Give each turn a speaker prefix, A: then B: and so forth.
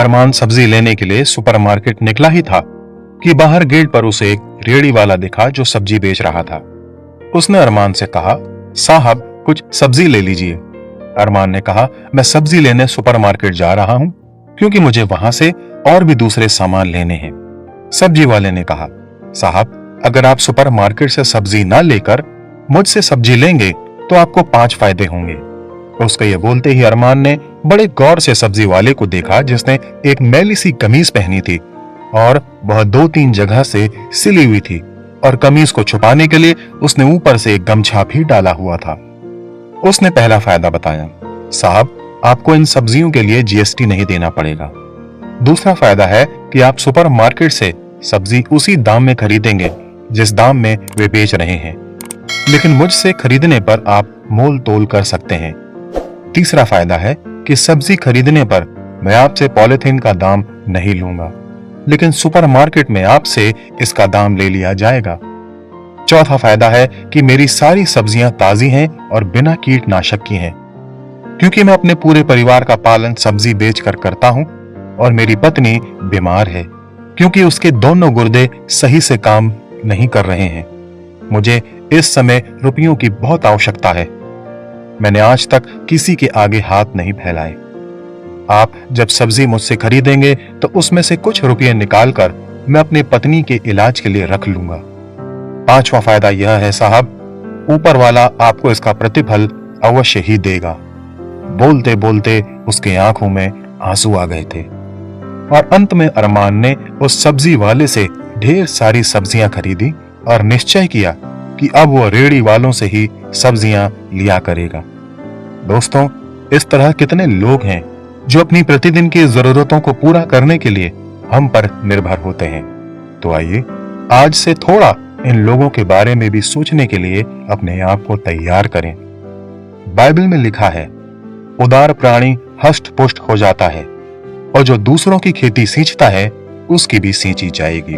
A: अरमान सब्जी लेने के लिए सुपरमार्केट निकला ही था कि बाहर गेट पर उसे एक रेड़ी वाला दिखा जो सब्जी बेच रहा था। उसने अरमान से कहा, साहब कुछ सब्जी ले लीजिए। अरमान ने कहा, मैं सब्जी लेने सुपरमार्केट जा रहा हूं क्योंकि मुझे वहां से और भी दूसरे सामान लेने हैं। सब्जी वाले ने कहा, साहब अगर आप सुपरमार्केट से सब्जी ना लेकर मुझसे सब्जी लेंगे तो आपको 5 फायदे होंगे। उसके ये बोलते ही अरमान ने बड़े गौर से सब्जी वाले को देखा जिसने एक मैली सी कमीज पहनी थी और वह 2-3 जगह से सिली हुई थी और कमीज को छुपाने के लिए उसने ऊपर से एक गमछा भी डाला हुआ था। उसने पहला फायदा बताया, साहब आपको इन सब्जियों के लिए जीएसटी नहीं देना पड़ेगा। दूसरा फायदा है कि आप सुपरमार्केट से सब्जी उसी दाम में खरीदेंगे जिस दाम में वे बेच रहे हैं, लेकिन मुझसे खरीदने पर आप मोल तोल कर सकते हैं। तीसरा फायदा है कि सब्जी खरीदने पर मैं आपसे पॉलिथीन का दाम नहीं लूंगा, लेकिन सुपरमार्केट में आपसे इसका दाम ले लिया जाएगा। चौथा फायदा है कि मेरी सारी सब्जियां ताजी हैं और बिना कीटनाशक की हैं, क्योंकि मैं अपने पूरे परिवार का पालन सब्जी बेचकर करता हूं और मेरी पत्नी बीमार है क्योंकि उसके दोनों गुर्दे सही से काम नहीं कर रहे हैं। मुझे इस समय रुपयों की बहुत आवश्यकता है। मैंने आज तक किसी के आगे हाथ नहीं फैलाए। आप जब सब्जी मुझसे खरीदेंगे तो उसमें से कुछ रुपये निकालकर मैं अपनी पत्नी के इलाज के लिए रख लूंगा। 5वां फायदा यह है साहब, ऊपर वाला आपको इसका प्रतिफल अवश्य ही देगा। बोलते बोलते उसके आंखों में आंसू आ गए थे और अंत में अरमान ने उस सब्जी वाले से ढेर सारी सब्जियां खरीदी और निश्चय किया कि अब वो रेड़ी वालों से ही सब्जियां लिया करेगा। दोस्तों, इस तरह कितने लोग हैं जो अपनी प्रतिदिन की जरूरतों को पूरा करने के लिए हम पर निर्भर होते हैं। तो आइए आज से थोड़ा इन लोगों के बारे में भी सोचने के लिए अपने आप को तैयार करें। बाइबल में लिखा है, उदार प्राणी हष्ट पुष्ट हो जाता है और जो दूसरों की खेती सींचता है उसकी भी सींची जाएगी।